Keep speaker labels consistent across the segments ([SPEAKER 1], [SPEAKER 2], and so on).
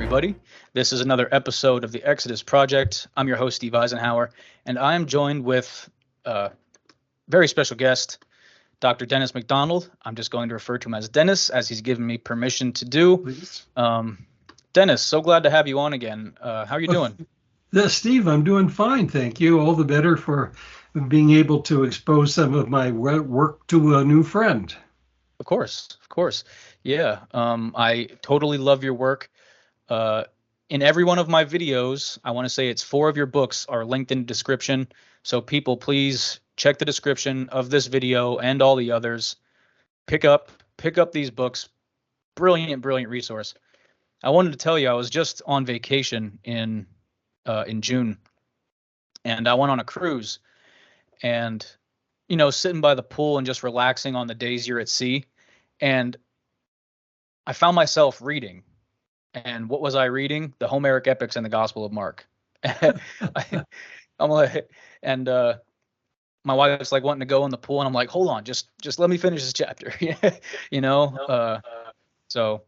[SPEAKER 1] everybody. This is another episode of the Exodus Project. I'm your host, Steve Eisenhower, and I am joined with a very special guest, Dr. Dennis MacDonald. I'm just going to refer to him as Dennis, as he's given me permission to do.
[SPEAKER 2] Please.
[SPEAKER 1] Dennis, so glad to have you on again. How are you doing?
[SPEAKER 2] Steve, I'm doing fine, thank you. All the better for being able to expose some of my work to a new friend.
[SPEAKER 1] Of course. Yeah, I totally love your work. In every one of my videos, I want to say it's 4 of your books are linked in the description. So people, please check the description of this video and all the others. Pick up these books. Brilliant resource. I wanted to tell you, I was just on vacation in June, and I went on a cruise, and sitting by the pool and just relaxing on the days you're at sea, and I found myself reading. And what was I reading? The Homeric epics and the Gospel of Mark. I'm like, and my wife's like wanting to go in the pool, and I'm like, hold on, just let me finish this chapter. So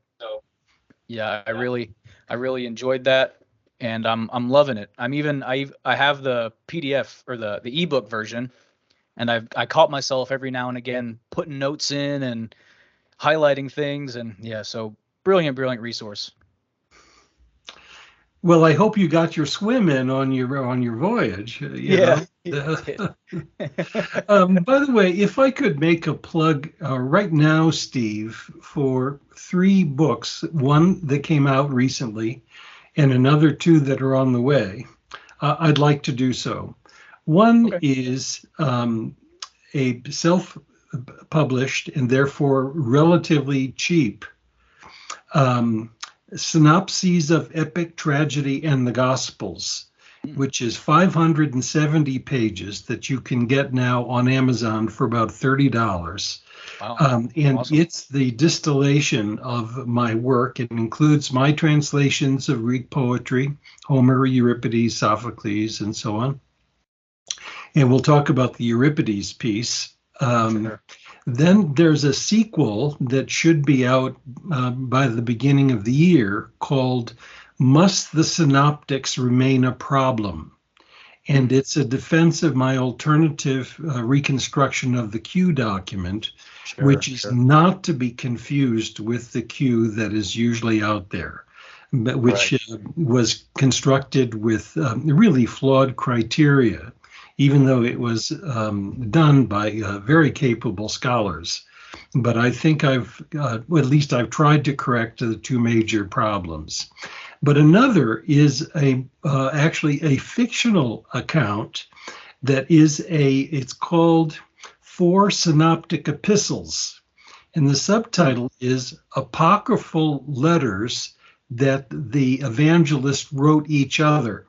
[SPEAKER 1] yeah, I really enjoyed that, and I'm loving it. I have the PDF or the ebook version, and I caught myself every now and again putting notes in and highlighting things, and yeah, so brilliant resource.
[SPEAKER 2] Well, I hope you got your swim in on your voyage.
[SPEAKER 1] Yeah.
[SPEAKER 2] By the way, if I could make a plug right now, Steve, for 3 books, one that came out recently and another 2 that are on the way, I'd like to do so. One is a self-published and therefore relatively cheap Synopses of Epic Tragedy and the Gospels, which is 570 pages that you can get now on Amazon for about $30.
[SPEAKER 1] Wow.
[SPEAKER 2] And
[SPEAKER 1] awesome.
[SPEAKER 2] It's the distillation of my work. It includes my translations of Greek poetry, Homer, Euripides, Sophocles, and so on. And we'll talk about the Euripides piece.
[SPEAKER 1] Sure.
[SPEAKER 2] Then there's a sequel that should be out by the beginning of the year called Must the Synoptics Remain a Problem? And it's a defense of my alternative reconstruction of the Q document, which is not to be confused with the Q that is usually out there, but which was constructed with really flawed criteria, even though it was done by very capable scholars. But I think at least I've tried to correct the 2 major problems. But another is actually a fictional account that is it's called 4 Synoptic Epistles. And the subtitle is Apocryphal Letters that the Evangelists wrote each other.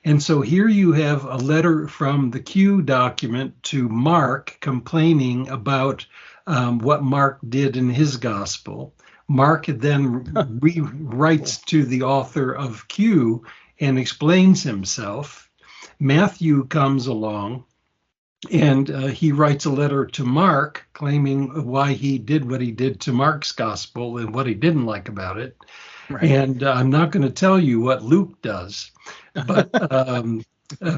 [SPEAKER 2] And so here you have a letter from the Q document to Mark complaining about what Mark did in his gospel. Mark then rewrites to the author of Q and explains himself. Matthew comes along and he writes a letter to Mark claiming why he did what he did to Mark's gospel and what he didn't like about it. Right. And I'm not going to tell you what Luke does, but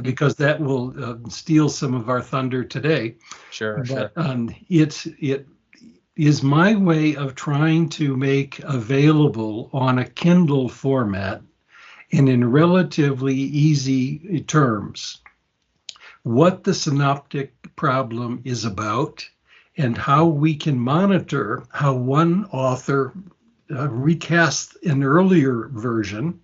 [SPEAKER 2] because that will steal some of our thunder today.
[SPEAKER 1] Sure.
[SPEAKER 2] It is my way of trying to make available on a Kindle format and in relatively easy terms what the synoptic problem is about and how we can monitor how one author recast an earlier version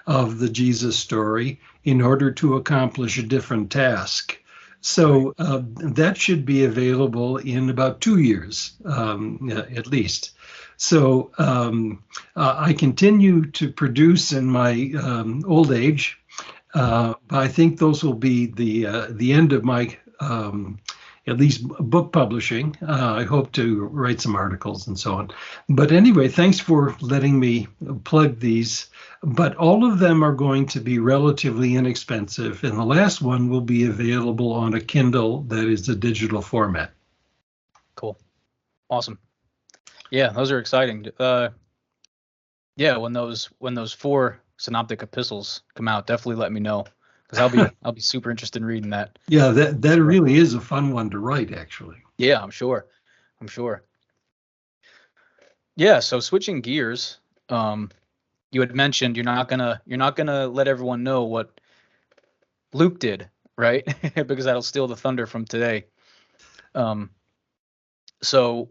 [SPEAKER 2] of the Jesus story in order to accomplish a different task. So that should be available in about 2 years, at least. So I continue to produce in my old age. I think those will be the end of my at least book publishing. I hope to write some articles and so on. But anyway, thanks for letting me plug these. But all of them are going to be relatively inexpensive. And the last one will be available on a Kindle that is a digital format.
[SPEAKER 1] Cool. Awesome. Yeah, those are exciting. Yeah, when those four synoptic epistles come out, definitely let me know because I'll be super interested in reading that.
[SPEAKER 2] Yeah, that
[SPEAKER 1] Sure.
[SPEAKER 2] really is a fun one to write, actually.
[SPEAKER 1] Yeah, I'm sure. I'm sure. Yeah, so switching gears, you had mentioned you're not gonna let everyone know what Luke did, right? Because that'll steal the thunder from today. Um, so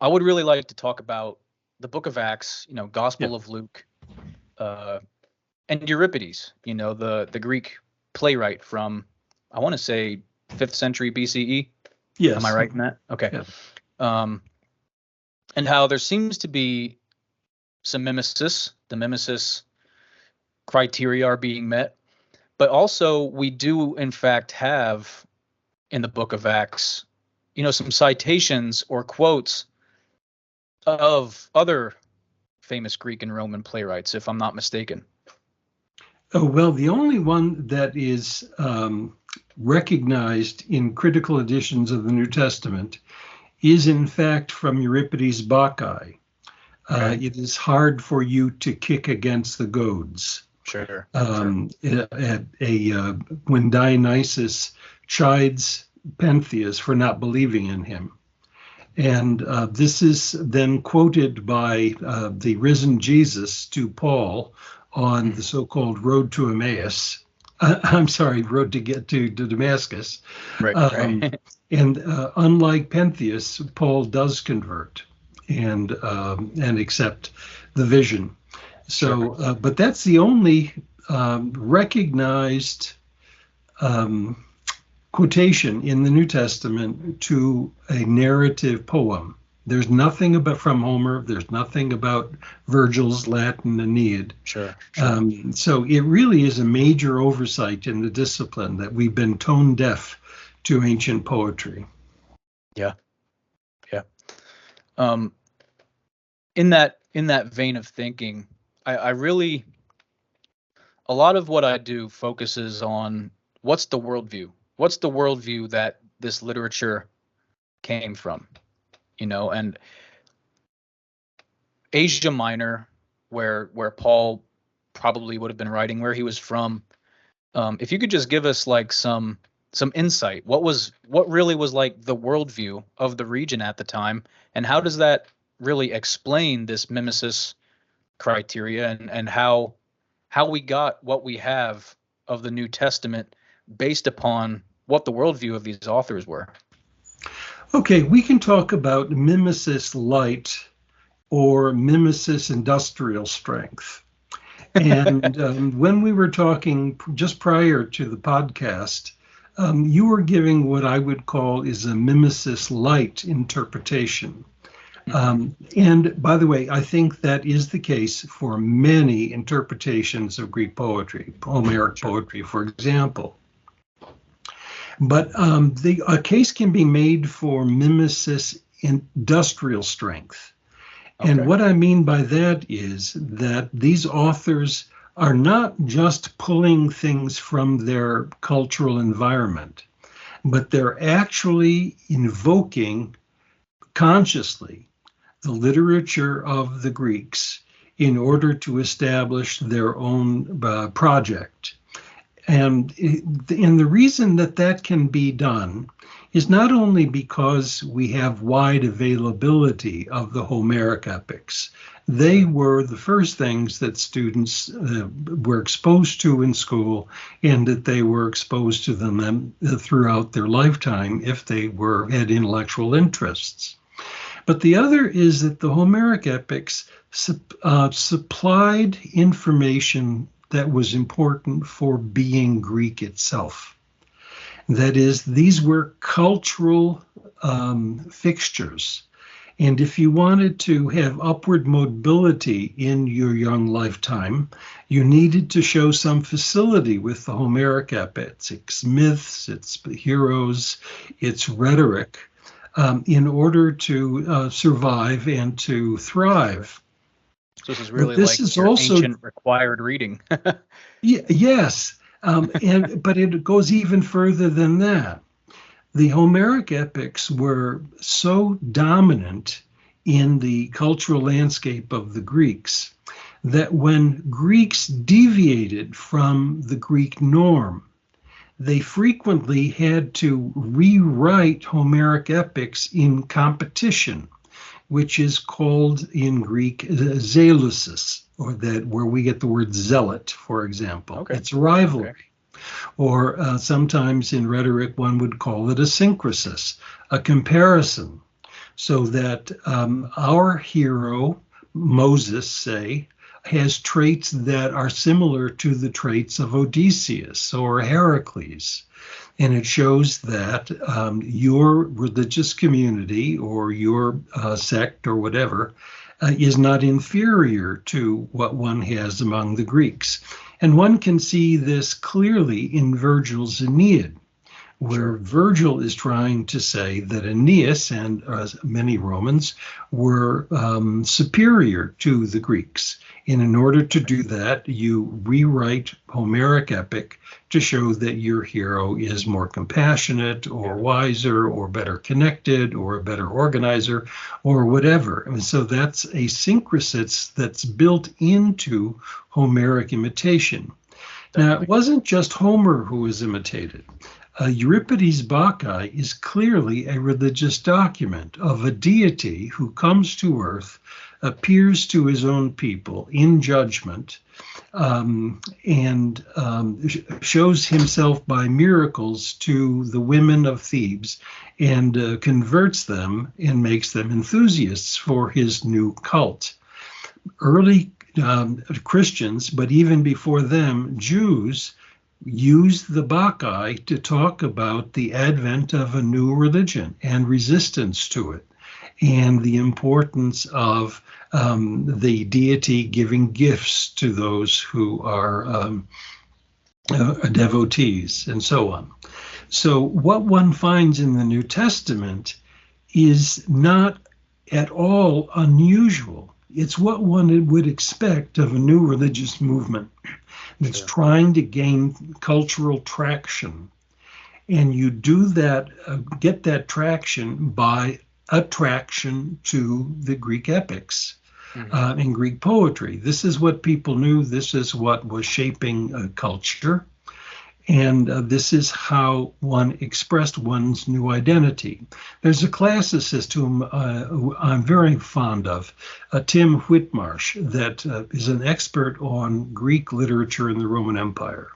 [SPEAKER 1] I would really like to talk about the Book of Acts,
[SPEAKER 2] Yeah.
[SPEAKER 1] Gospel of Luke, uh, and Euripides, the Greek playwright from, I want to say, 5th century BCE. Am I
[SPEAKER 2] Yes.
[SPEAKER 1] right in that? Okay.
[SPEAKER 2] Yeah.
[SPEAKER 1] Um, and how there seems to be some mimesis. The mimesis criteria are being met, but also we do in fact have in the Book of Acts, some citations or quotes of other famous Greek and Roman playwrights, if I'm not mistaken.
[SPEAKER 2] Oh, well, the only one that is recognized in critical editions of the New Testament is, in fact, from Euripides' Bacchae.
[SPEAKER 1] Okay.
[SPEAKER 2] It is hard for you to kick against the goads.
[SPEAKER 1] Sure.
[SPEAKER 2] When Dionysus chides Pentheus for not believing in him. And this is then quoted by the risen Jesus to Paul on the so-called road to Emmaus. I'm sorry, road to get to Damascus.
[SPEAKER 1] Right.
[SPEAKER 2] And unlike Pentheus, Paul does convert and accept the vision. So,
[SPEAKER 1] Sure.
[SPEAKER 2] but that's the only recognized quotation in the New Testament to a narrative poem. There's nothing about from Homer. There's nothing about Virgil's Latin Aeneid.
[SPEAKER 1] Sure.
[SPEAKER 2] So it really is a major oversight in the discipline that we've been tone deaf to ancient poetry.
[SPEAKER 1] Yeah. Yeah. Um, in that vein of thinking, I really, a lot of what I do focuses on what's the worldview? What's the worldview that this literature came from? And Asia Minor, where Paul probably would have been writing, where he was from. If you could just give us like some insight, what really was like the worldview of the region at the time, and how does that really explain this mimesis criteria and how we got what we have of the New Testament based upon what the worldview of these authors were.
[SPEAKER 2] Okay, we can talk about mimesis light or mimesis industrial strength. And when we were talking just prior to the podcast, you were giving what I would call is a mimesis light interpretation. And by the way, I think that is the case for many interpretations of Greek poetry, Homeric poetry, for example. But a case can be made for mimesis industrial strength.
[SPEAKER 1] Okay.
[SPEAKER 2] And what I mean by that is that these authors are not just pulling things from their cultural environment, but they're actually invoking consciously the literature of the Greeks in order to establish their own project. And the reason that can be done is not only because we have wide availability of the Homeric epics. They were the first things that students were exposed to in school, and that they were exposed to them throughout their lifetime if they had intellectual interests. But the other is that the Homeric epics supplied information that was important for being Greek itself. That is, these were cultural fixtures. And if you wanted to have upward mobility in your young lifetime, you needed to show some facility with the Homeric epics, its myths, its heroes, its rhetoric, in order to survive and to thrive.
[SPEAKER 1] So this is really like your ancient required reading.
[SPEAKER 2] Yes, but it goes even further than that. The Homeric epics were so dominant in the cultural landscape of the Greeks that when Greeks deviated from the Greek norm, they frequently had to rewrite Homeric epics in competition, which is called in Greek zelusis, or that where we get the word zealot, for example.
[SPEAKER 1] Okay.
[SPEAKER 2] It's rivalry.
[SPEAKER 1] Okay.
[SPEAKER 2] Or sometimes in rhetoric, one would call it a syncresis, a comparison, so that our hero, Moses, say, has traits that are similar to the traits of Odysseus or Heracles. And it shows that your religious community or your sect or whatever is not inferior to what one has among the Greeks. And one can see this clearly in Virgil's Aeneid, where Virgil is trying to say that Aeneas and many Romans were superior to the Greeks. And in order to do that, you rewrite Homeric epic to show that your hero is more compassionate or wiser or better connected or a better organizer or whatever. And so that's a syncresis that's built into Homeric imitation. Now, it wasn't just Homer who was imitated. Euripides' Bacchae is clearly a religious document of a deity who comes to earth, appears to his own people in judgment, and shows himself by miracles to the women of Thebes and converts them and makes them enthusiasts for his new cult. Early Christians, but even before them, Jews, used the Bacchae to talk about the advent of a new religion and resistance to it, and the importance of the deity giving gifts to those who are devotees, and so on. So what one finds in the New Testament is not at all unusual. It's what one would expect of a new religious movement that's trying to gain cultural traction. And you do that, get that traction by attraction to the Greek epics and Greek poetry. This is what people knew. This is what was shaping culture. And this is how one expressed one's new identity. There's a classicist whom I'm very fond of, Tim Whitmarsh, that is an expert on Greek literature in the Roman Empire.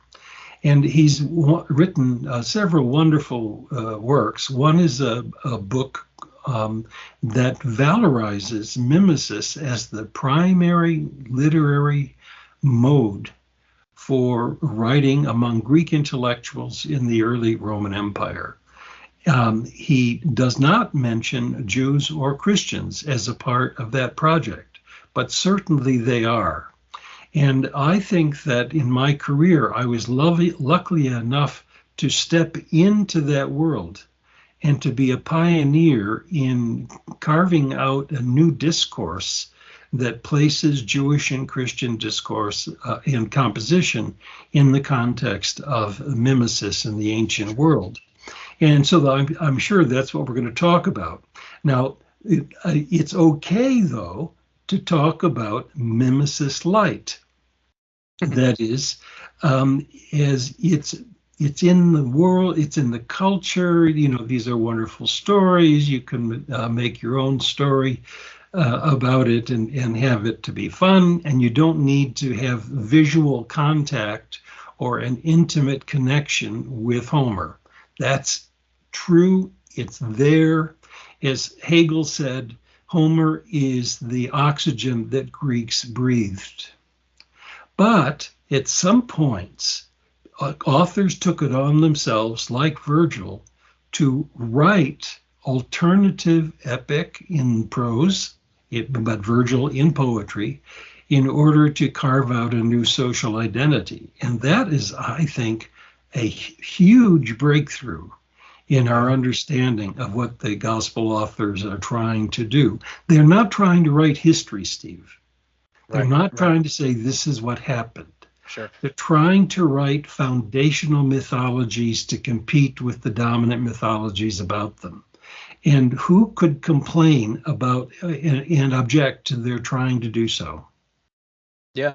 [SPEAKER 2] And he's written several wonderful works. One is a book that valorizes mimesis as the primary literary mode for writing among Greek intellectuals in the early Roman Empire. He does not mention Jews or Christians as a part of that project, but certainly they are. And I think that in my career, I was lucky enough to step into that world and to be a pioneer in carving out a new discourse that places Jewish and Christian discourse and composition in the context of mimesis in the ancient world. And so I'm sure that's what we're going to talk about. Now, it's okay, though, to talk about mimesis light. That is, as it's in the world, it's in the culture, these are wonderful stories. You can make your own story about it and have it to be fun, and you don't need to have visual contact or an intimate connection with Homer. That's true. It's there. As Hegel said, Homer is the oxygen that Greeks breathed. But at some points, authors took it on themselves, like Virgil, to write alternative epic in prose, but Virgil in poetry, in order to carve out a new social identity. And that is, I think, a huge breakthrough in our understanding of what the gospel authors are trying to do. They're not trying to write history, Steve. They're not trying to say this is what happened.
[SPEAKER 1] Sure.
[SPEAKER 2] They're trying to write foundational mythologies to compete with the dominant mythologies about them. And who could complain about and object to their trying to do so?
[SPEAKER 1] Yeah,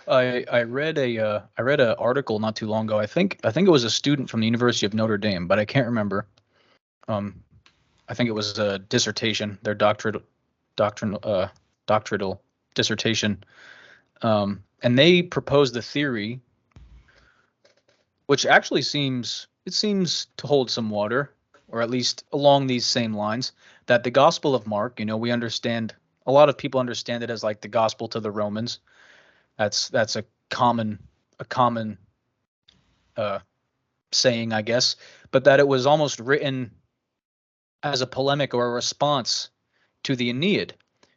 [SPEAKER 1] I read I read an article not too long ago. I think it was a student from the University of Notre Dame, but I can't remember. Um, I think it was a dissertation, their doctoral dissertation, and they proposed the theory, which actually seems to hold some water, or at least along these same lines, that the Gospel of Mark, we understand, a lot of people understand it as like the Gospel to the Romans. That's a common uh, saying, I guess, but that it was almost written as a polemic or a response to the Aeneid,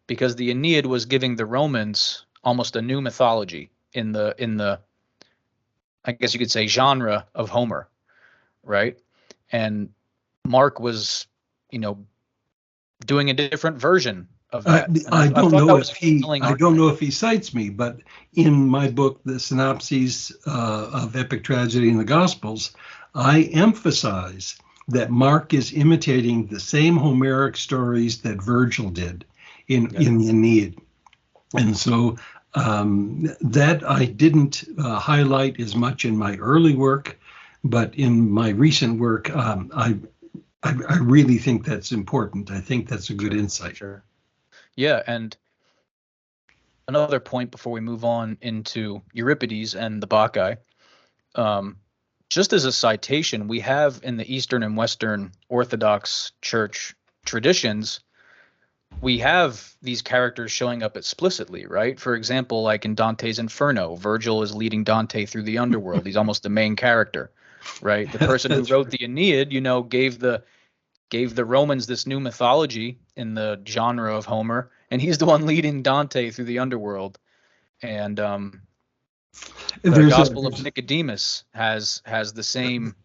[SPEAKER 1] because the Aeneid was giving the Romans almost a new mythology in the I guess you could say genre of Homer, right? And Mark was, you know, doing a different version of that, and I,
[SPEAKER 2] I
[SPEAKER 1] I
[SPEAKER 2] don't
[SPEAKER 1] thought
[SPEAKER 2] know
[SPEAKER 1] that was
[SPEAKER 2] if
[SPEAKER 1] a
[SPEAKER 2] he
[SPEAKER 1] compelling
[SPEAKER 2] I don't
[SPEAKER 1] argument.
[SPEAKER 2] know if he cites me, but in my book, The Synopses of Epic Tragedy in the Gospels, I emphasize that Mark is imitating the same Homeric stories that Virgil did
[SPEAKER 1] Yeah,
[SPEAKER 2] in the Aeneid. And so that I didn't highlight as much in my early work, but in my recent work, I really think that's important. I think that's a good
[SPEAKER 1] sure,
[SPEAKER 2] insight.
[SPEAKER 1] sure. Yeah, and another point before we move on into Euripides and the Bacchae. Um, just as a citation, we have in the Eastern and Western Orthodox Church traditions, we have these characters showing up explicitly, right? For example, like in Dante's Inferno, Virgil is leading Dante through the underworld. He's almost the main character, right? The person who
[SPEAKER 2] That's
[SPEAKER 1] wrote
[SPEAKER 2] right.
[SPEAKER 1] the Aeneid, gave the Romans this new mythology in the genre of Homer, and he's the one leading Dante through the underworld. And the
[SPEAKER 2] There's a
[SPEAKER 1] Gospel of Nicodemus has the same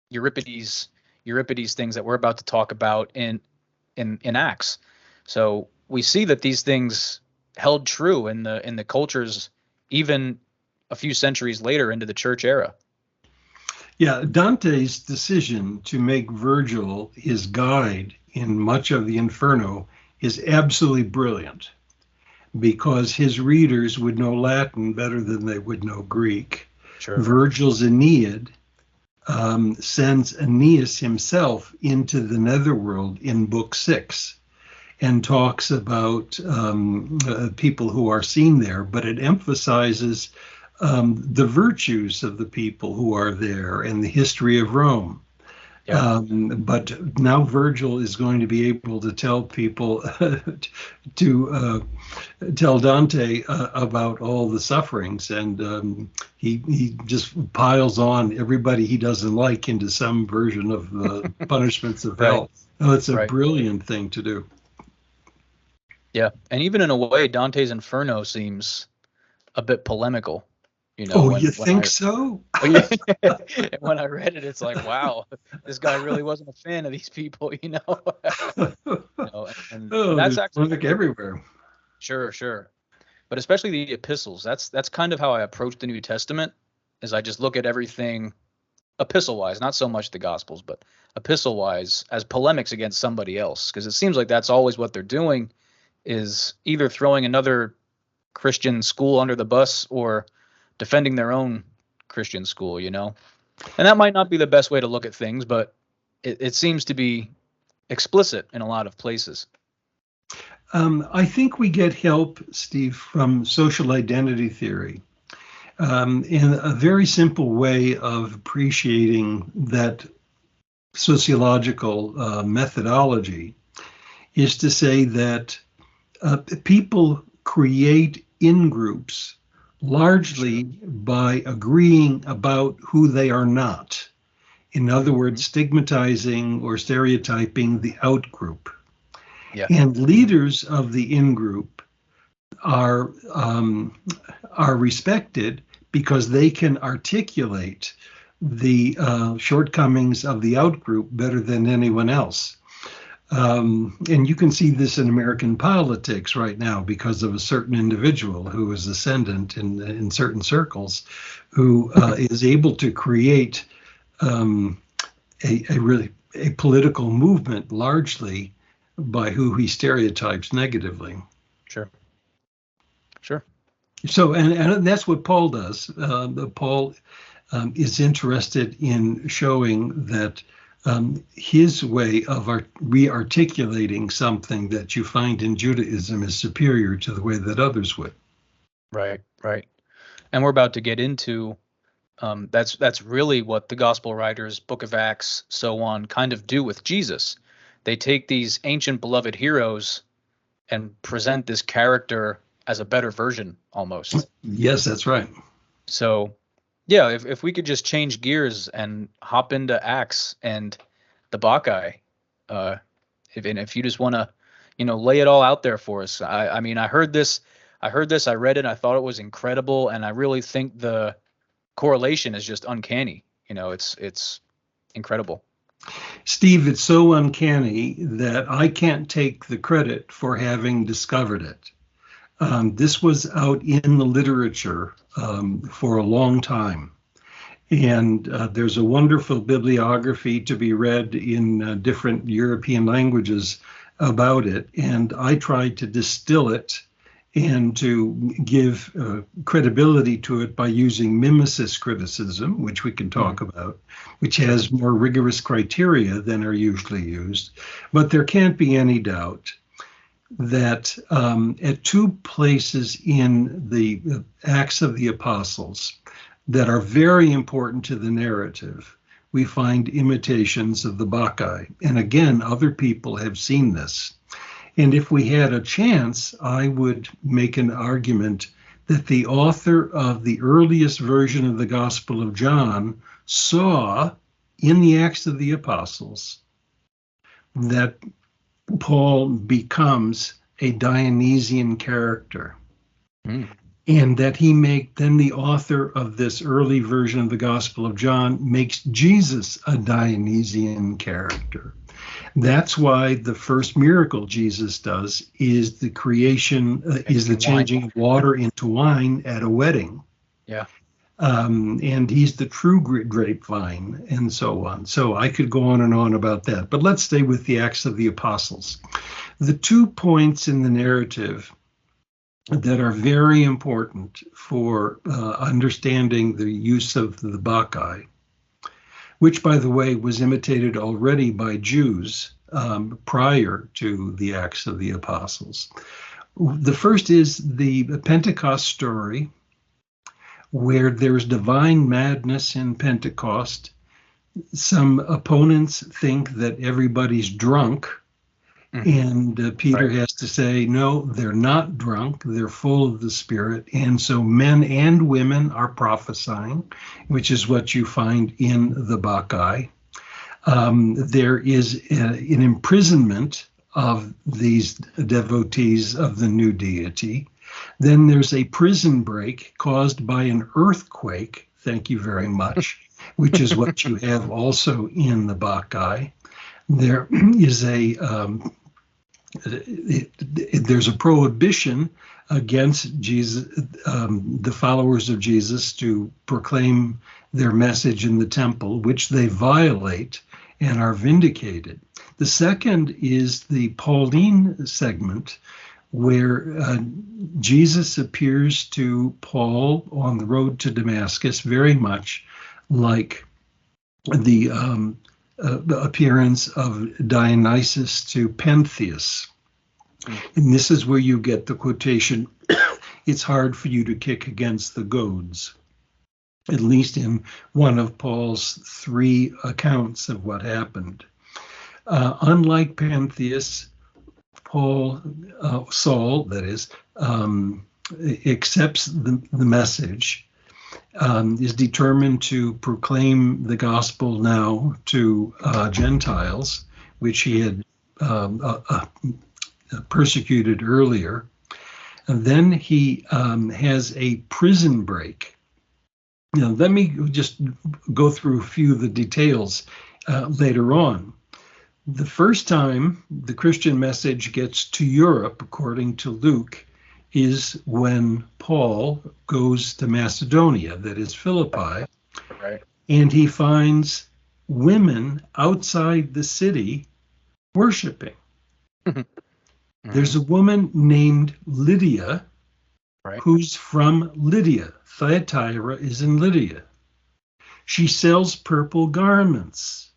[SPEAKER 1] Euripides Euripides things that we're about to talk about in Acts. So we see that these things held true in the cultures even a few centuries later into the church era.
[SPEAKER 2] Yeah, Dante's decision to make Virgil his guide in much of the Inferno is absolutely brilliant because his readers would know Latin better than they would know Greek.
[SPEAKER 1] Sure.
[SPEAKER 2] Virgil's Aeneid sends Aeneas himself into the netherworld in Book 6 and talks about people who are seen there, but it emphasizes the virtues of the people who are there and the history of Rome.
[SPEAKER 1] Yeah.
[SPEAKER 2] But now Virgil is going to be able to tell people to tell Dante about all the sufferings, and he just piles on everybody he doesn't like into some version of the punishments of
[SPEAKER 1] Right.
[SPEAKER 2] hell. Oh, it's a
[SPEAKER 1] Right.
[SPEAKER 2] brilliant thing to do.
[SPEAKER 1] Yeah. And even in a way, Dante's Inferno seems a bit polemical.
[SPEAKER 2] Oh,
[SPEAKER 1] When
[SPEAKER 2] you
[SPEAKER 1] when
[SPEAKER 2] think
[SPEAKER 1] I
[SPEAKER 2] so?
[SPEAKER 1] Oh yeah, when I read it, it's like, wow, this guy really wasn't a fan of these people, and
[SPEAKER 2] Oh,
[SPEAKER 1] that's
[SPEAKER 2] there's
[SPEAKER 1] actually
[SPEAKER 2] polemic everywhere.
[SPEAKER 1] sure, sure. But especially the epistles, that's kind of how I approach the New Testament, is I just look at everything epistle wise, not so much the Gospels, but epistle wise as polemics against somebody else, because it seems like that's always what they're doing, is either throwing another Christian school under the bus or defending their own Christian school. And that might not be the best way to look at things, but it seems to be explicit in a lot of places.
[SPEAKER 2] I think we get help, Steve, from social identity theory. In a very simple way of appreciating that sociological methodology is to say that people create in groups largely
[SPEAKER 1] Sure.
[SPEAKER 2] by agreeing about who they are not. In other
[SPEAKER 1] Hmm.
[SPEAKER 2] words, stigmatizing or stereotyping the out group.
[SPEAKER 1] Yeah.
[SPEAKER 2] And leaders of the in group are are respected because they can articulate the shortcomings of the out group better than anyone else. And you can see this in American politics right now because of a certain individual who is ascendant in certain circles, who is able to create um, a really a political movement largely by who he stereotypes negatively.
[SPEAKER 1] Sure. Sure.
[SPEAKER 2] So, and that's what Paul does. Paul is interested in showing that his way of re-articulating something that you find in Judaism is superior to the way that others would.
[SPEAKER 1] Right, right. And we're about to get into that's really what the gospel writers, Book of Acts, so on, kind of do with Jesus. They take these ancient beloved heroes and present this character as a better version almost.
[SPEAKER 2] Yes, that's right.
[SPEAKER 1] So yeah, if we could just change gears and hop into Acts and the Bacchae, uh, if you just want to, lay it all out there for us. I mean, I read it, I thought it was incredible, and I really think the correlation is just uncanny. It's incredible.
[SPEAKER 2] Steve, it's so uncanny that I can't take the credit for having discovered it. This was out in the literature for a long time. And there's a wonderful bibliography to be read in different European languages about it. And I tried to distill it and to give credibility to it by using mimesis criticism, which we can talk about, which has more rigorous criteria than are usually used. But there can't be any doubt that at two places in the Acts of the Apostles that are very important to the narrative, we find imitations of the Bacchae. And again, other people have seen this. And if we had a chance, I would make an argument that the author of the earliest version of the Gospel of John saw in the Acts of the Apostles that Paul becomes a Dionysian character. And that then the author of this early version of the Gospel of John makes Jesus a Dionysian character. That's why the first miracle Jesus does is the creation, is the changing of water into wine at a wedding.
[SPEAKER 1] Yeah.
[SPEAKER 2] And he's the true grapevine and so on. So I could go on and on about that. But let's stay with the Acts of the Apostles. The 2 points in the narrative that are very important for understanding the use of the Bacchae, which, by the way, was imitated already by Jews prior to the Acts of the Apostles. The first is the Pentecost story, where there's divine madness in Pentecost. Some opponents think that everybody's drunk, and Peter has to say, no, they're not drunk, they're full of the Spirit. And so men and women are prophesying, which is what you find in the Bacchae. There is an imprisonment of these devotees of the new deity. Then there's a prison break caused by an earthquake, thank you very much, which is what you have also in the Bacchae. There is there's a prohibition against Jesus, the followers of Jesus, to proclaim their message in the temple, which they violate and are vindicated. The second is the Pauline segment, where Jesus appears to Paul on the road to Damascus, very much like the appearance of Dionysus to Pentheus. And this is where you get the quotation, it's hard for you to kick against the goads, at least in one of Paul's 3 accounts of what happened. Unlike Pentheus, Saul, that is, accepts the message, is determined to proclaim the gospel now to Gentiles, which he had persecuted earlier. And then he has a prison break. Now, let me just go through a few of the details later on. The first time the Christian message gets to Europe, according to Luke, is when Paul goes to Macedonia, that is Philippi,
[SPEAKER 1] Right.
[SPEAKER 2] and he finds women outside the city worshiping. There's a woman named Lydia
[SPEAKER 1] Right.
[SPEAKER 2] who's from Lydia. Thyatira is in Lydia. She sells purple garments.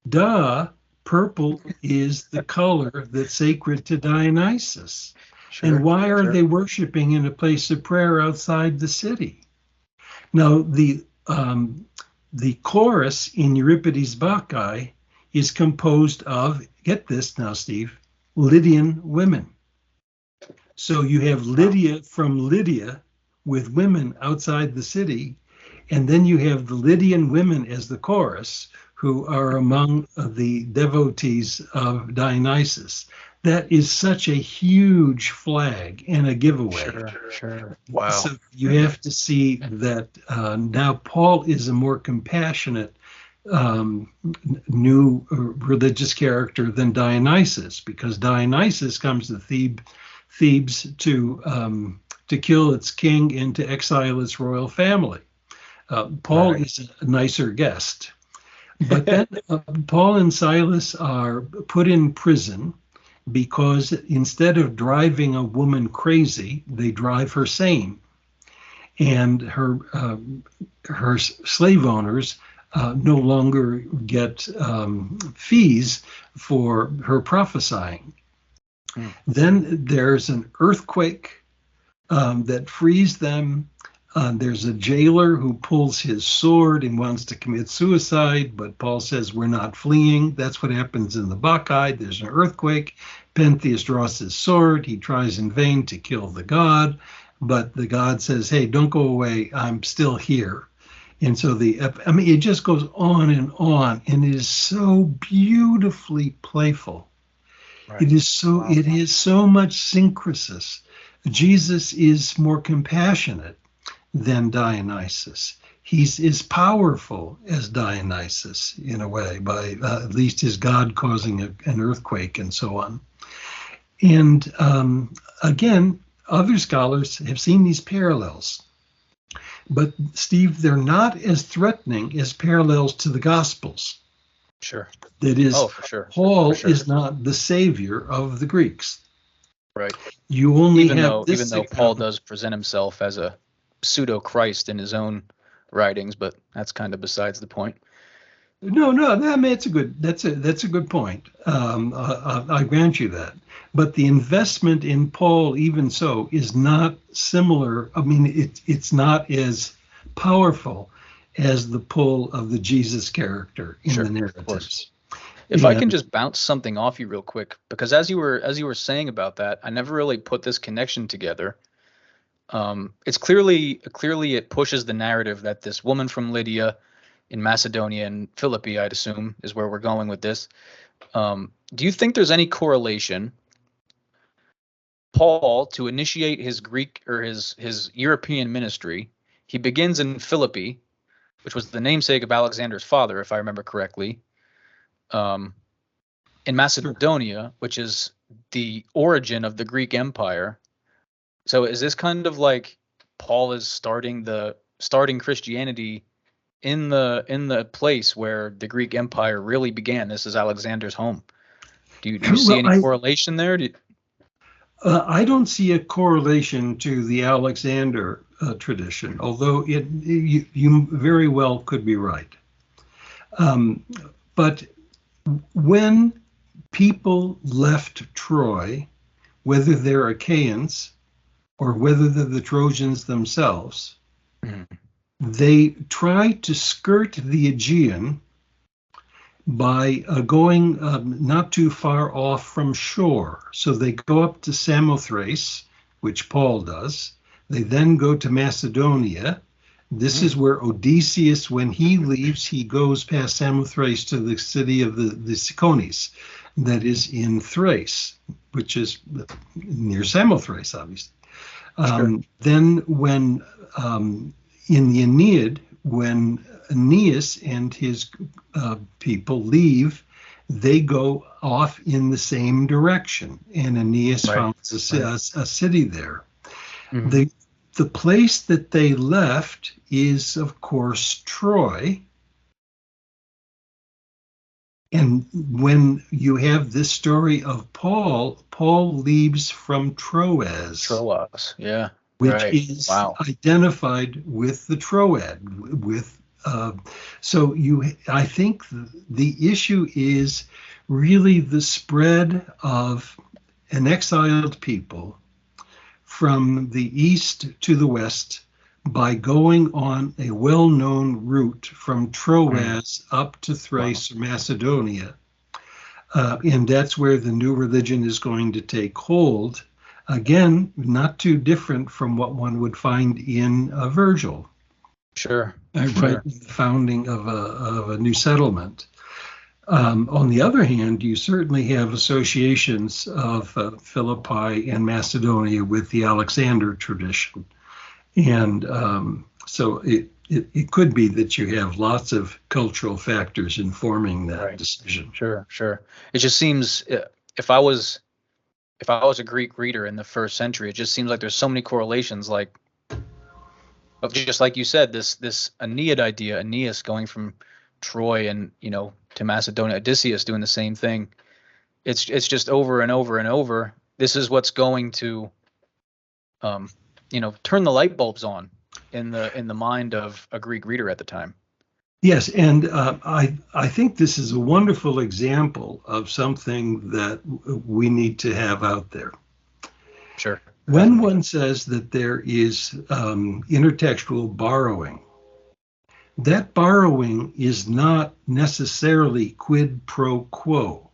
[SPEAKER 2] Duh, purple is the color that's sacred to Dionysus. And
[SPEAKER 1] Sure.
[SPEAKER 2] why are
[SPEAKER 1] Sure.
[SPEAKER 2] they worshiping in a place of prayer outside the city? Now, the chorus in Euripides' Bacchae is composed of, get this now, Steve, Lydian women. So you have
[SPEAKER 1] Wow.
[SPEAKER 2] Lydia from Lydia with women outside the city, and then you have the Lydian women as the chorus, who are among the devotees of Dionysus. That is such a huge flag and a giveaway.
[SPEAKER 1] Sure. Sure. Wow.
[SPEAKER 2] So you have to see that now Paul is a more compassionate um, new religious character than Dionysus, because Dionysus comes to Thebes to kill its king and to exile its royal family. Paul
[SPEAKER 1] Right.
[SPEAKER 2] is a nicer guest. But then Paul and Silas are put in prison because instead of driving a woman crazy, they drive her sane. And her slave owners no longer get fees for her prophesying.
[SPEAKER 1] Mm.
[SPEAKER 2] Then there's an earthquake that frees them. There's a jailer who pulls his sword and wants to commit suicide, but Paul says, we're not fleeing. That's what happens in the Bacchae. There's an earthquake. Pentheus draws his sword. He tries in vain to kill the god, but the god says, hey, don't go away. I'm still here. And so it just goes on, and it is so beautifully playful.
[SPEAKER 1] Right.
[SPEAKER 2] It is so
[SPEAKER 1] Wow.
[SPEAKER 2] it is so much syncresis. Jesus is more compassionate than Dionysus. He's as powerful as Dionysus in a way, by at least his God causing an earthquake and so on. And again, other scholars have seen these parallels. But Steve, they're not as threatening as parallels to the Gospels.
[SPEAKER 1] Sure.
[SPEAKER 2] That is,
[SPEAKER 1] Oh, for sure.
[SPEAKER 2] Paul
[SPEAKER 1] For sure.
[SPEAKER 2] is not the savior of the Greeks.
[SPEAKER 1] Right.
[SPEAKER 2] You only
[SPEAKER 1] Even
[SPEAKER 2] have
[SPEAKER 1] though
[SPEAKER 2] this
[SPEAKER 1] even though Paul
[SPEAKER 2] account.
[SPEAKER 1] does present himself as a pseudo Christ in his own writings, but that's kind of besides the point.
[SPEAKER 2] No, I mean, that's a good point. I grant you that. But the investment in Paul, even so, is not similar. I mean, it's not as powerful as the pull of the Jesus character in
[SPEAKER 1] Sure,
[SPEAKER 2] the
[SPEAKER 1] of course.
[SPEAKER 2] narratives.
[SPEAKER 1] If I can
[SPEAKER 2] And
[SPEAKER 1] just bounce something off you real quick, because as you were saying about that, I never really put this connection together. It's clearly it pushes the narrative that this woman from Lydia in Macedonia and Philippi, I'd assume, is where we're going with this. Do you think there's any correlation, Paul, to initiate his Greek or his European ministry? He begins in Philippi, which was the namesake of Alexander's father, if I remember correctly. Um, in Macedonia, which is the origin of the Greek Empire. So is this kind of like Paul is starting Christianity in the place where the Greek Empire really began? This is Alexander's home. Do you see
[SPEAKER 2] well,
[SPEAKER 1] any correlation there?
[SPEAKER 2] I don't see a correlation to the Alexander tradition, although you very well could be right. But when people left Troy, whether they're Achaeans or whether they're the Trojans themselves,
[SPEAKER 1] Mhm.
[SPEAKER 2] they try to skirt the Aegean by going not too far off from shore. So they go up to Samothrace, which Paul does. They then go to Macedonia. This is where Odysseus, when he leaves, he goes past Samothrace to the city of the Cicones, that is in Thrace, which is near Samothrace, obviously.
[SPEAKER 1] Sure.
[SPEAKER 2] Then when in the Aeneid, when Aeneas and his people leave, they go off in the same direction, and Aeneas
[SPEAKER 1] Right.
[SPEAKER 2] founds a city there.
[SPEAKER 1] Mhm.
[SPEAKER 2] The place that they left is, of course, Troy. And when you have this story of Paul, Paul leaves from Troas.
[SPEAKER 1] Troas. Yeah.
[SPEAKER 2] which
[SPEAKER 1] Right.
[SPEAKER 2] is
[SPEAKER 1] Wow.
[SPEAKER 2] identified with the Troad. I think the issue is really the spread of an exiled people from the east to the west by going on a well-known route from Troas up to Thrace or Macedonia. And that's where the new religion is going to take hold. Again, not too different from what one would find in Virgil.
[SPEAKER 1] Sure.
[SPEAKER 2] Right, the founding of a new settlement. On the other hand, you certainly have associations of Philippi and Macedonia with the Alexander tradition. And so it could be that you have lots of cultural factors informing that decision.
[SPEAKER 1] Sure. It just seems if I was a Greek reader in the first century, it just seems like there's so many correlations, like of just like you said, this Aeneid idea, Aeneas going from Troy and to Macedonia, Odysseus doing the same thing. It's just over and over and over. This is what's going to turn the light bulbs on in the mind of a Greek reader at the time.
[SPEAKER 2] Yes, and I think this is a wonderful example of something that we need to have out there.
[SPEAKER 1] Sure.
[SPEAKER 2] When one says that there is intertextual borrowing, that borrowing is not necessarily quid pro quo.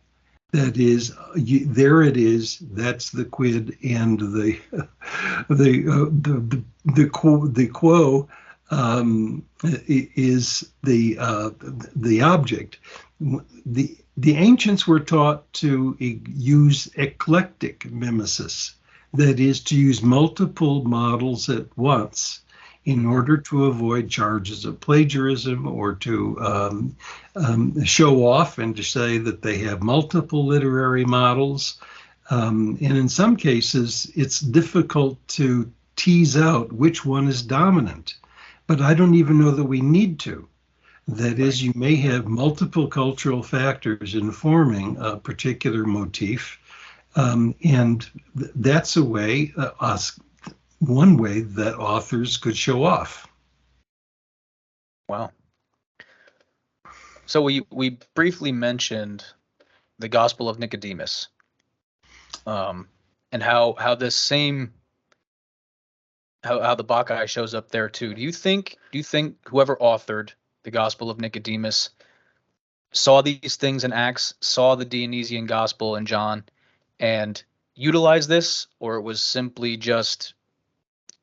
[SPEAKER 2] That is, there it is. That's the quid, and the quo is the object. The ancients were taught to use eclectic mimesis, that is, to use multiple models at once in order to avoid charges of plagiarism or to show off and to say that they have multiple literary models. And in some cases, it's difficult to tease out which one is dominant. But I don't even know that we need to. That is, you may have multiple cultural factors informing a particular motif. And that's a way, one way that authors could show off.
[SPEAKER 1] Wow. So we briefly mentioned the Gospel of Nicodemus, and how this same how the Bacchae shows up there too. Do you think whoever authored the Gospel of Nicodemus saw these things in Acts, saw the Dionysian Gospel in John, and utilized this, or it was simply just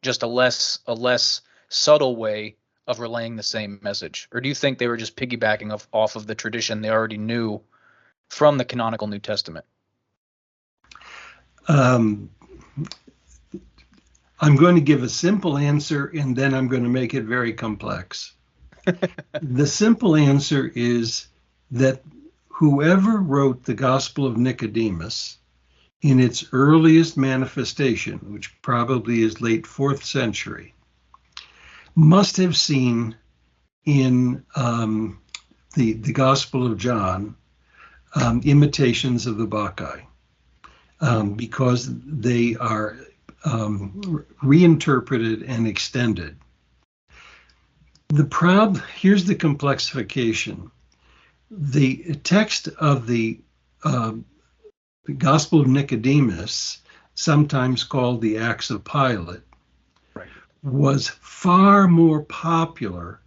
[SPEAKER 1] a less subtle way of relaying the same message? Or do you think they were just piggybacking off of the tradition they already knew from the canonical New Testament?
[SPEAKER 2] I'm going to give a simple answer, and then I'm going to make it very complex. The simple answer is that whoever wrote the Gospel of Nicodemus in its earliest manifestation, which probably is late 4th century, must have seen in the Gospel of John imitations of the Bacchae, because they are reinterpreted and extended. Here's the complexification. The text of the Gospel of Nicodemus, sometimes called the Acts of Pilate, was far more popular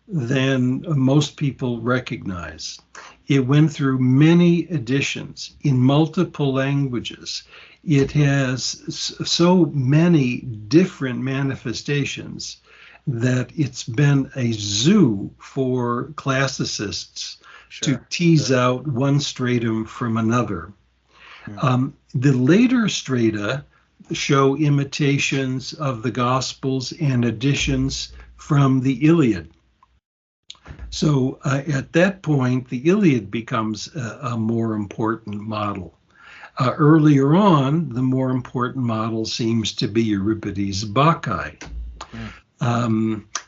[SPEAKER 2] than most people recognize. It went through many editions in multiple languages. It has so many different manifestations that it's been a zoo for classicists to tease out one stratum from another. The later strata show imitations of the Gospels and additions from the Iliad. So at that point, the Iliad becomes a more important model. Earlier on, the more important model seems to be Euripides' Bacchae.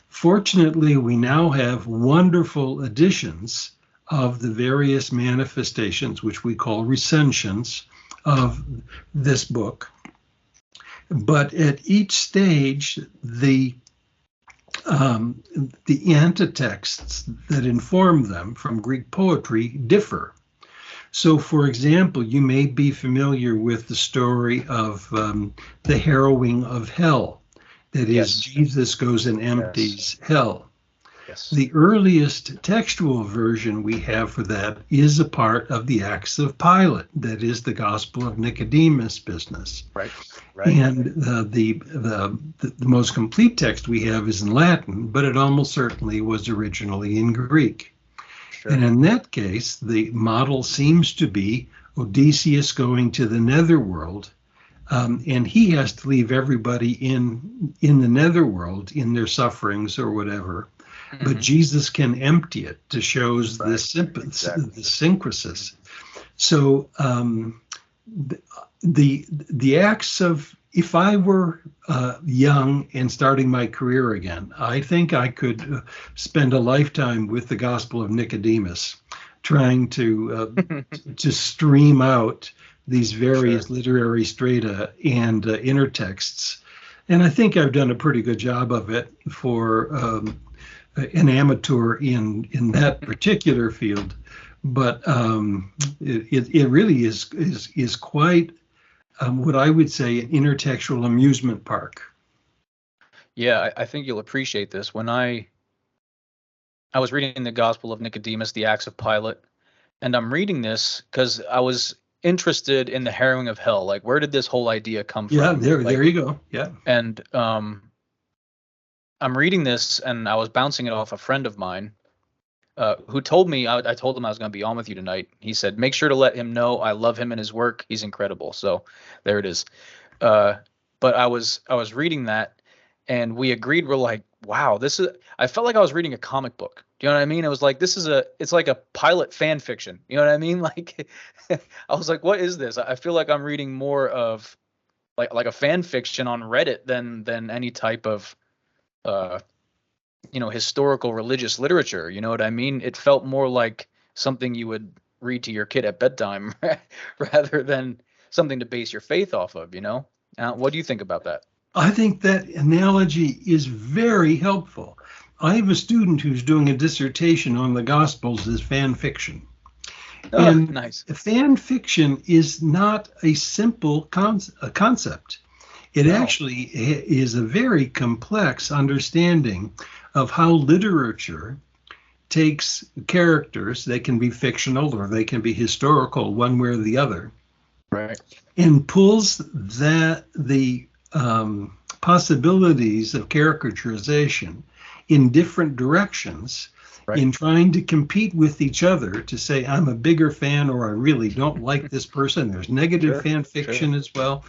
[SPEAKER 2] Fortunately, we now have wonderful editions of the various manifestations, which we call recensions of this book. But at each stage, the antitexts that inform them from Greek poetry differ. So, for example, you may be familiar with the story of the harrowing of hell. That is,
[SPEAKER 1] Yes.
[SPEAKER 2] Jesus goes and empties hell.
[SPEAKER 1] Yes.
[SPEAKER 2] The earliest textual version we have for that is a part of the Acts of Pilate, that is the Gospel of Nicodemus business.
[SPEAKER 1] Right.
[SPEAKER 2] And the most complete text we have is in Latin, but it almost certainly was originally in Greek.
[SPEAKER 1] Sure.
[SPEAKER 2] And in that case, the model seems to be Odysseus going to the netherworld, and he has to leave everybody in the netherworld in their sufferings or whatever.
[SPEAKER 1] Mm-hmm.
[SPEAKER 2] But Jesus can empty it to show the syncresis. So the acts of, if I were young and starting my career again, I think I could spend a lifetime with the Gospel of Nicodemus, trying to stream out these various literary strata and intertexts. And I think I've done a pretty good job of it for an amateur in that particular field. But it really is quite what I would say an intertextual amusement park.
[SPEAKER 1] Yeah, I think you'll appreciate this. When I was reading the Gospel of Nicodemus, the Acts of Pilate, and I'm reading this because I was interested in the harrowing of hell. Like, where did this whole idea come from?
[SPEAKER 2] Yeah, there you go. Yeah.
[SPEAKER 1] And I'm reading this, and I was bouncing it off a friend of mine who told me, I told him I was going to be on with you tonight. He said, make sure to let him know I love him and his work. He's incredible. So there it is. But I was reading that, and we agreed. We're like, wow, I felt like I was reading a comic book. Do you know what I mean? It was like, it's like a Pilate fan fiction. You know what I mean? Like, I was like, what is this? I feel like I'm reading more of like a fan fiction on Reddit than any type of, historical religious literature. You know what I mean? It felt more like something you would read to your kid at bedtime rather than something to base your faith off of, What do you think about that?
[SPEAKER 2] I think that analogy is very helpful. I have a student who's doing a dissertation on the Gospels as fan fiction.
[SPEAKER 1] Oh, and nice.
[SPEAKER 2] Fan fiction is not a simple concept. It actually is a very complex understanding of how literature takes characters. They can be fictional or they can be historical, one way or the other,
[SPEAKER 1] right?
[SPEAKER 2] And pulls the possibilities of caricaturization in different directions, right, in trying to compete with each other to say, I'm a bigger fan, or I really don't like this person. There's negative fan fiction as well.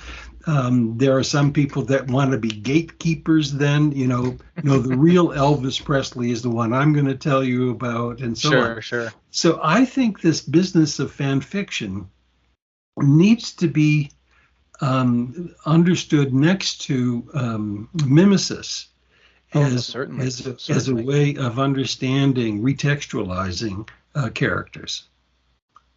[SPEAKER 2] There are some people that want to be gatekeepers then, the real Elvis Presley is the one I'm going to tell you about, and so on.
[SPEAKER 1] Sure.
[SPEAKER 2] So I think this business of fan fiction needs to be understood next to mimesis as a way of understanding, retextualizing characters.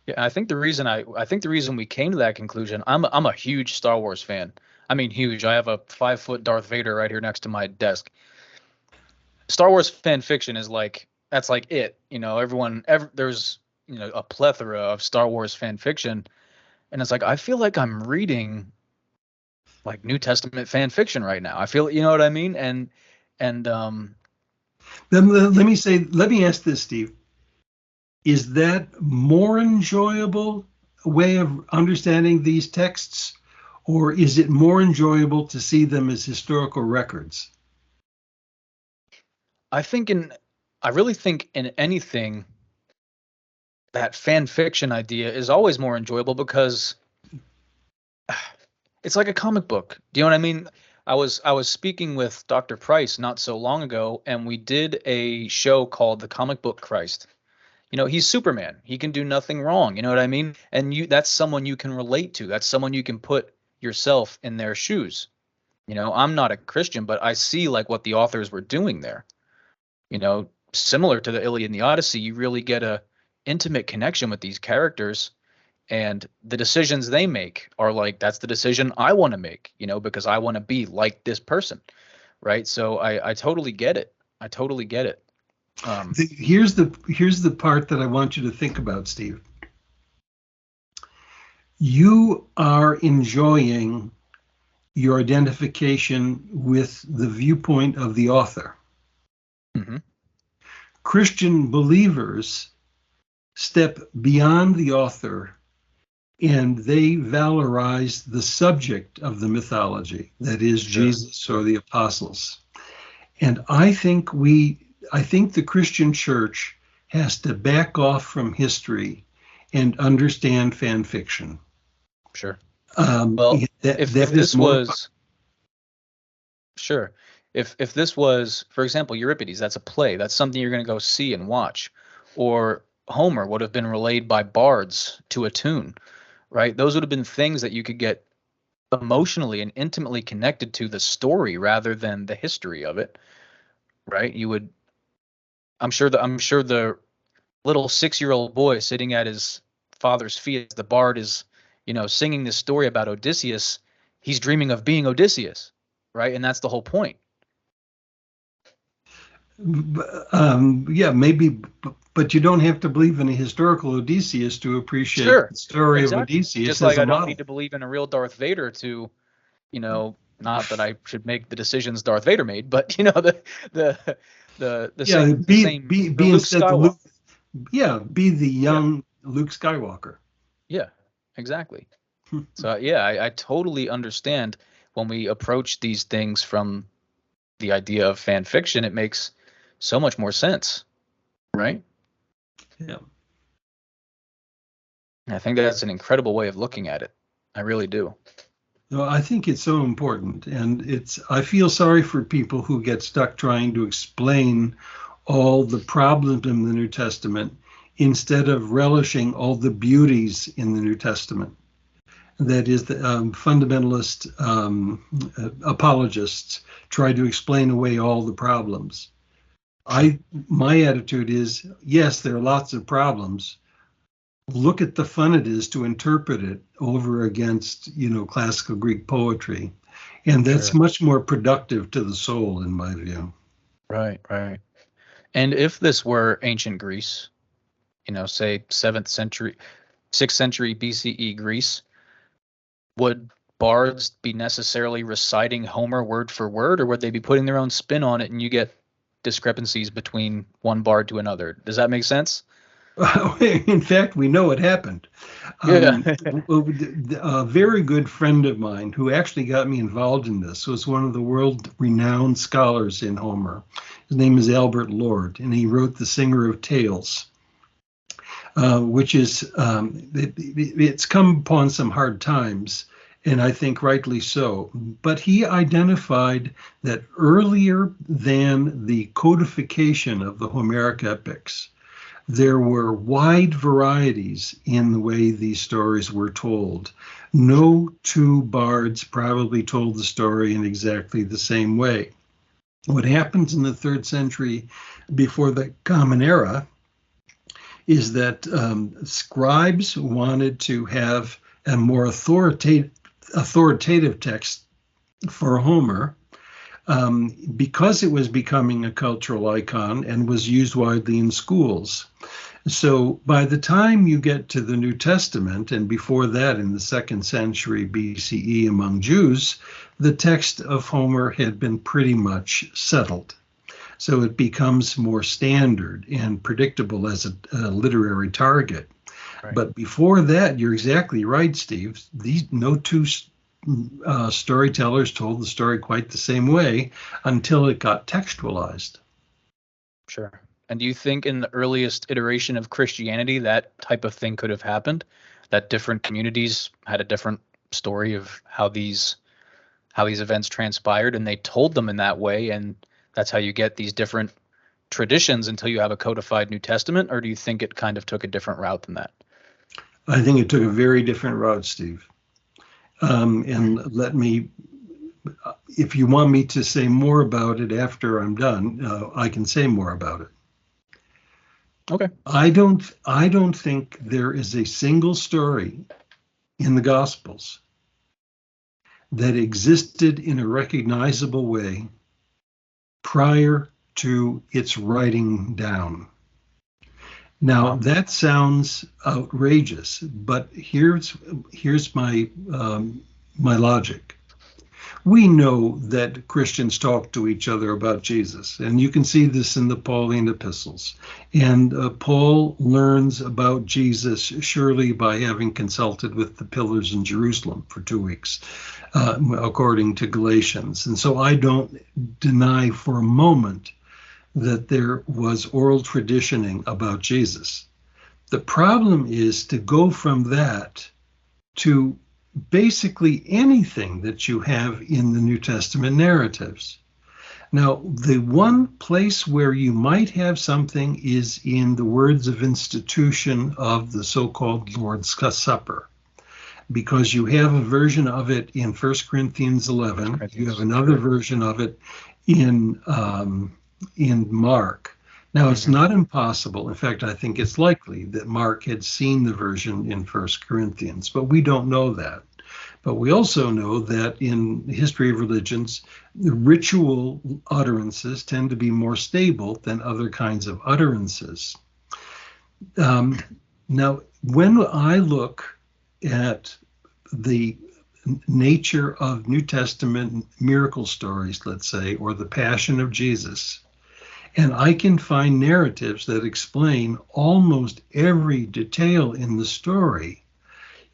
[SPEAKER 1] Yeah, I think the reason we came to that conclusion, I'm a huge Star Wars fan. I mean, huge. I have a 5-foot Darth Vader right here next to my desk. Star Wars fan fiction is that's like it. There's a plethora of Star Wars fan fiction, and it's like I feel like I'm reading like New Testament fan fiction right now. I feel, you know what I mean? And then
[SPEAKER 2] let me ask this, Steve. Is that more enjoyable way of understanding these texts, or is it more enjoyable to see them as historical records?
[SPEAKER 1] I really think in anything, that fan fiction idea is always more enjoyable because it's like a comic book. Do you know what I mean? I was speaking with Dr. Price not so long ago, and we did a show called The Comic Book Christ. He's Superman. He can do nothing wrong. You know what I mean? And that's someone you can relate to. That's someone you can put yourself in their shoes. I'm not a Christian, but I see like what the authors were doing there. Similar to the Iliad and the Odyssey, you really get a intimate connection with these characters. And the decisions they make are like, that's the decision I want to make, because I want to be like this person. Right. So I totally get it. I totally get it.
[SPEAKER 2] Here's the part that I want you to think about, Steve. You are enjoying your identification with the viewpoint of the author.
[SPEAKER 1] Mm-hmm.
[SPEAKER 2] Christian believers step beyond the author and they valorize the subject of the mythology, that is Jesus or the apostles. And I think the Christian church has to back off from history and understand fan fiction.
[SPEAKER 1] Sure.
[SPEAKER 2] Well,
[SPEAKER 1] if this was, sure. If this was, for example, Euripides, that's a play. That's something you're going to go see and watch. Or Homer would have been relayed by bards to a tune, right? Those would have been things that you could get emotionally and intimately connected to the story rather than the history of it, right? I'm sure the little 6-year-old boy sitting at his father's feet as the bard is, singing this story about Odysseus, he's dreaming of being Odysseus, right? And that's the whole point.
[SPEAKER 2] Yeah, maybe, but you don't have to believe in a historical Odysseus to appreciate the story of Odysseus.
[SPEAKER 1] Just like I don't need to believe in a real Darth Vader to, not that I should make the decisions Darth Vader made, but the same Luke Skywalker.
[SPEAKER 2] Be the young Luke Skywalker.
[SPEAKER 1] Yeah, exactly. So I totally understand when we approach these things from the idea of fan fiction, it makes so much more sense, right?
[SPEAKER 2] Yeah.
[SPEAKER 1] I think that's an incredible way of looking at it. I really do.
[SPEAKER 2] No, I think it's so important, and I feel sorry for people who get stuck trying to explain all the problems in the New Testament instead of relishing all the beauties in the New Testament. That is, the fundamentalist apologists try to explain away all the problems. My attitude is, yes, there are lots of problems. Look at the fun it is to interpret it over against, classical Greek poetry. And that's much more productive to the soul, in my view.
[SPEAKER 1] Right. And if this were ancient Greece, say 6th century BCE Greece, would bards be necessarily reciting Homer word for word, or would they be putting their own spin on it and you get discrepancies between one bard to another? Does that make sense?
[SPEAKER 2] In fact, we know it happened. A very good friend of mine who actually got me involved in this was one of the world-renowned scholars in Homer. His name is Albert Lord, and he wrote The Singer of Tales, which is, it's come upon some hard times, and I think rightly so. But he identified that earlier than the codification of the Homeric epics, there were wide varieties in the way these stories were told. No two bards probably told the story in exactly the same way. What happens in the 3rd century before the Common Era is that scribes wanted to have a more authoritative text for Homer, because it was becoming a cultural icon and was used widely in schools. So by the time you get to the New Testament, and before that in the 2nd century BCE among Jews, the text of Homer had been pretty much settled. So it becomes more standard and predictable as a literary target. Right. But before that, you're exactly right, Steve. No two storytellers told the story quite the same way until it got textualized.
[SPEAKER 1] Sure. And do you think in the earliest iteration of Christianity that type of thing could have happened? That different communities had a different story of how these events transpired, and they told them in that way, and that's how you get these different traditions until you have a codified New Testament? Or do you think it kind of took a different route than that?
[SPEAKER 2] I think it took a very different route, Steve. And if you want me to say more about it after I'm done, I can say more about it.
[SPEAKER 1] Okay.
[SPEAKER 2] I don't think there is a single story in the Gospels that existed in a recognizable way prior to its writing down. Now,
[SPEAKER 1] Wow.
[SPEAKER 2] that sounds outrageous, but here's my my logic. We know that Christians talk to each other about Jesus, and you can see this in the Pauline epistles. And Paul learns about Jesus surely by having consulted with the pillars in Jerusalem for 2 weeks, according to Galatians. And so I don't deny for a moment that there was oral traditioning about Jesus. The problem is to go from that to basically anything that you have in the New Testament narratives. Now, the one place where you might have something is in the words of institution of the so-called Lord's Supper, because you have a version of it in 1 Corinthians 11. You have another version of it in Mark. Now, it's not impossible. In fact, I think it's likely that Mark had seen the version in 1 Corinthians, but we don't know that. But we also know that in the history of religions, the ritual utterances tend to be more stable than other kinds of utterances. Now, when I look at the nature of New Testament miracle stories, let's say, or the Passion of Jesus, and I can find narratives that explain almost every detail in the story,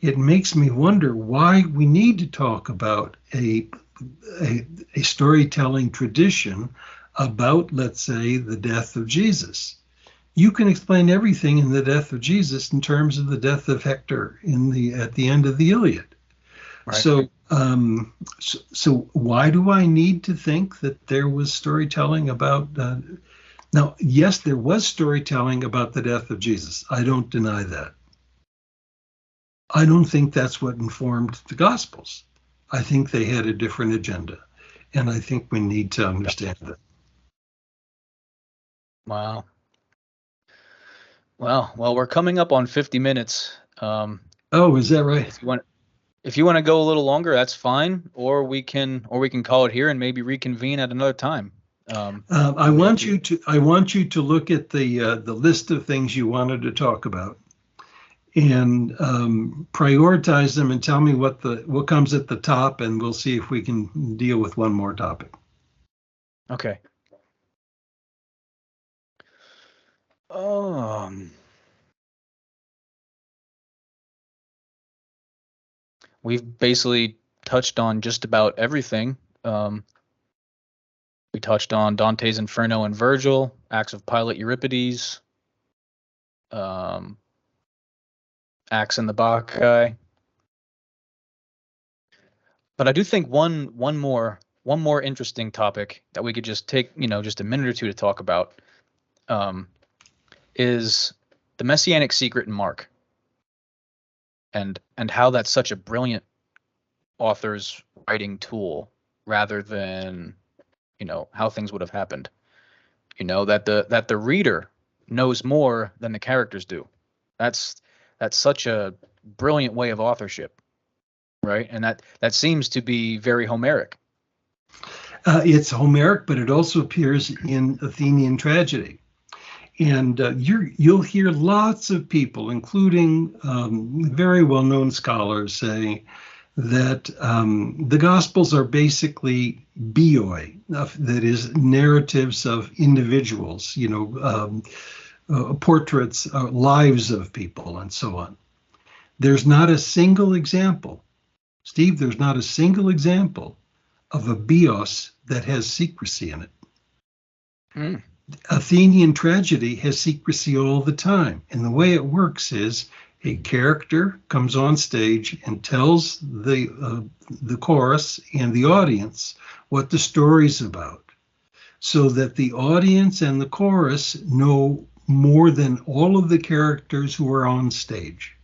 [SPEAKER 2] it makes me wonder why we need to talk about a storytelling tradition about, let's say, the death of Jesus. You can explain everything in the death of Jesus in terms of the death of Hector at the end of the Iliad. Right. So why do I need to think that there was storytelling about? Now, yes, there was storytelling about the death of Jesus. I don't deny that. I don't think that's what informed the Gospels. I think they had a different agenda, and I think we need to understand that.
[SPEAKER 1] Wow. Well, we're coming up on 50 minutes.
[SPEAKER 2] Oh, is that right?
[SPEAKER 1] If you want to go a little longer, that's fine, or we can call it here and maybe reconvene at another time.
[SPEAKER 2] I want you to look at the list of things you wanted to talk about, and prioritize them and tell me what comes at the top, and we'll see if we can deal with one more topic.
[SPEAKER 1] Okay. We've basically touched on just about everything. We touched on Dante's Inferno and Virgil, Acts of Pilate, Euripides, Acts and the Bacchae. But I do think one more interesting topic that we could just take, just a minute or two to talk about, is the Messianic secret in Mark, and how that's such a brilliant author's writing tool rather than, how things would have happened. That the reader knows more than the characters do. That's such a brilliant way of authorship, right? And that seems to be very Homeric.
[SPEAKER 2] It's Homeric, but it also appears in Athenian tragedy. And you'll hear lots of people, including very well-known scholars, say that the Gospels are basically bioi, that is, narratives of individuals, portraits, lives of people, and so on. There's not a single example, Steve, there's not a single example of a bios that has secrecy in it. Mm. Athenian tragedy has secrecy all the time. And the way it works is a character comes on stage and tells the chorus and the audience what the story's about, so that the audience and the chorus know more than all of the characters who are on stage.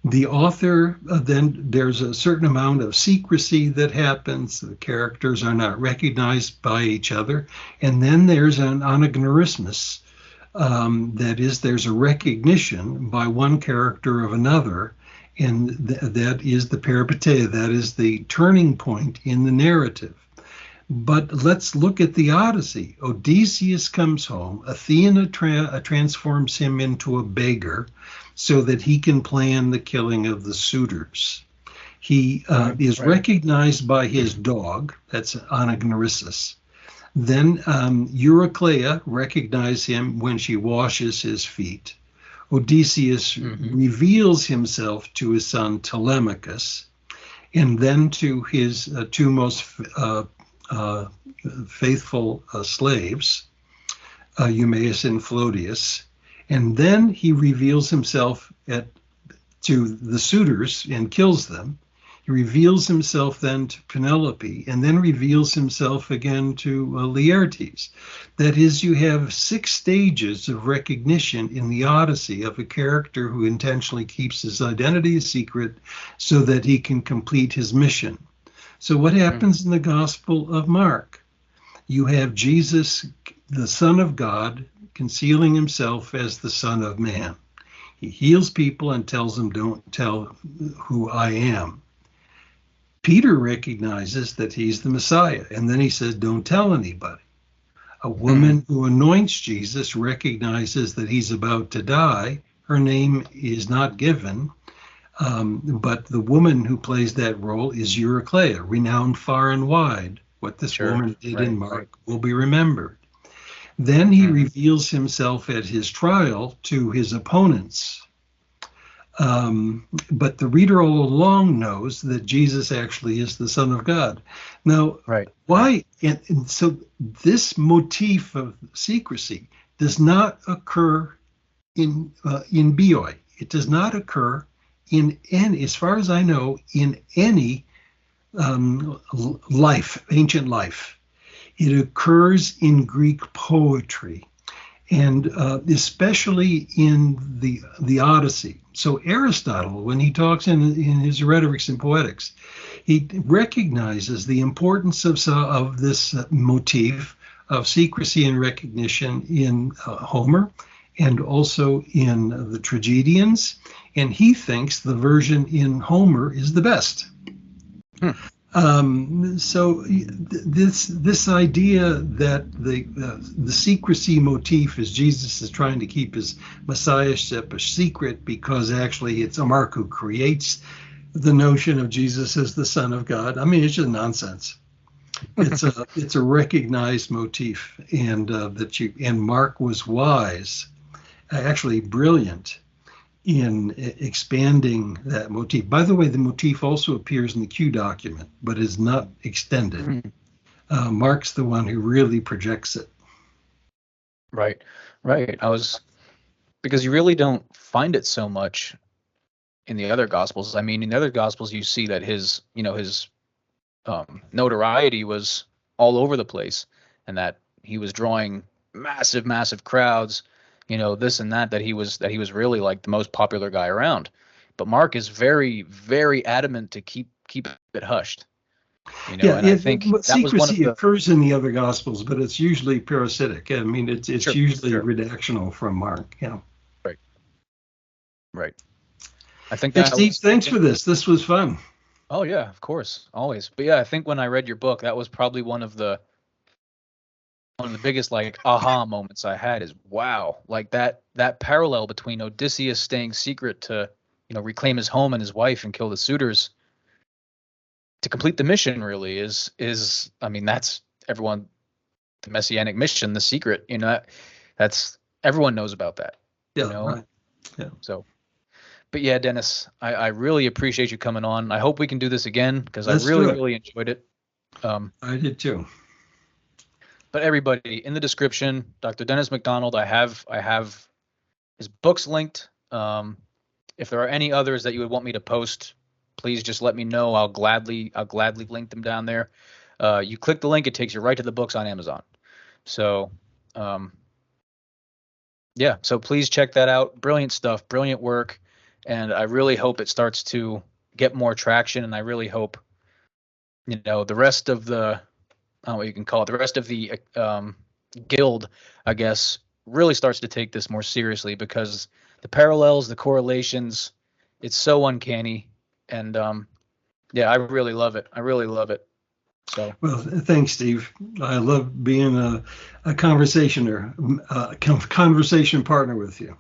[SPEAKER 2] The author, then there's a certain amount of secrecy that happens. The characters are not recognized by each other. And then there's an anagonismus That is, there's a recognition by one character of another, and that is the peripeteia, that is the turning point in the narrative. But let's look at the Odyssey. Odysseus comes home. Athena transforms him into a beggar so that he can plan the killing of the suitors. He is recognized by his dog, that's Anagnorisis. Then Eurycleia recognizes him when she washes his feet. Odysseus reveals himself to his son Telemachus, and then to his two most faithful slaves, Eumaeus and Phlodius. And then he reveals himself to the suitors and kills them. He reveals himself then to Penelope, and then reveals himself again to Laertes. That is, you have 6 stages of recognition in the Odyssey of a character who intentionally keeps his identity a secret so that he can complete his mission. So what happens in the Gospel of Mark? You have Jesus, the Son of God, concealing himself as the Son of Man. He heals people and tells them, don't tell who I am. Peter recognizes that he's the Messiah, and then he says, don't tell anybody. A woman who anoints Jesus recognizes that he's about to die. Her name is not given, but the woman who plays that role is Eurycleia, renowned far and wide. What this woman did in Mark will be remembered. Then he reveals himself at his trial to his opponents. But the reader all along knows that Jesus actually is the Son of God. Now, why? And so this motif of secrecy does not occur in Bioi. It does not occur in any, as far as I know, in any ancient life. It occurs in Greek poetry, and especially in the Odyssey. So Aristotle, when he talks in his Rhetorics and Poetics, he recognizes the importance of this motif of secrecy and recognition in Homer and also in the tragedians, and he thinks the version in Homer is the best. So this idea that the secrecy motif is Jesus is trying to keep his messiahship a secret because actually it's Mark who creates the notion of Jesus as the Son of God. I mean, it's just nonsense. It's a recognized motif, and and Mark was wise, actually brilliant, in expanding that motif. By the way, the motif also appears in the Q document, but is not extended. Mark's the one who really projects it.
[SPEAKER 1] Right. Because you really don't find it so much in the other Gospels. I mean, in the other Gospels, you see that his notoriety was all over the place, and that he was drawing massive crowds. This and that he was really like the most popular guy around. But Mark is very, very adamant to keep it hushed. And I think
[SPEAKER 2] secrecy occurs in the other Gospels, but it's usually parasitic. I mean, it's usually redactional from Mark. Yeah.
[SPEAKER 1] Right. I think
[SPEAKER 2] that. Steve, thanks for this. This was fun.
[SPEAKER 1] Oh yeah, of course, always. But yeah, I think when I read your book, that was probably one of the biggest aha moments I had is, wow, like that parallel between Odysseus staying secret to reclaim his home and his wife and kill the suitors to complete the mission really is I mean, that's everyone, the messianic mission, the secret, that's everyone knows about that.
[SPEAKER 2] Right. Yeah.
[SPEAKER 1] So, but yeah, Dennis, I really appreciate you coming on. I hope we can do this again because I really enjoyed it.
[SPEAKER 2] I did too.
[SPEAKER 1] But everybody, in the description, Dr. Dennis MacDonald, I have his books linked. If there are any others that you would want me to post, please just let me know. I'll gladly link them down there. You click the link, it takes you right to the books on Amazon. So, so please check that out. Brilliant stuff, brilliant work, and I really hope it starts to get more traction. And I really hope, the rest of the I don't know what you can call it, the rest of the guild, I guess, really starts to take this more seriously, because the parallels, the correlations, it's so uncanny. And yeah, I really love it. I really love it. So
[SPEAKER 2] Well, thanks, Steve. I love being a conversationer, a conversation partner with you.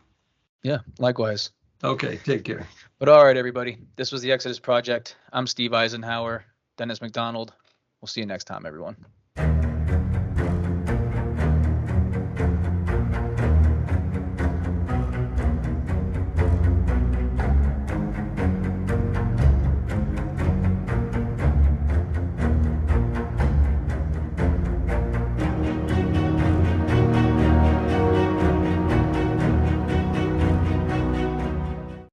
[SPEAKER 1] yeah, likewise.
[SPEAKER 2] Okay, take care.
[SPEAKER 1] But all right, everybody, this was the Exodus Project. I'm Steve Eisenhower, Dennis MacDonald. We'll see you next time, everyone.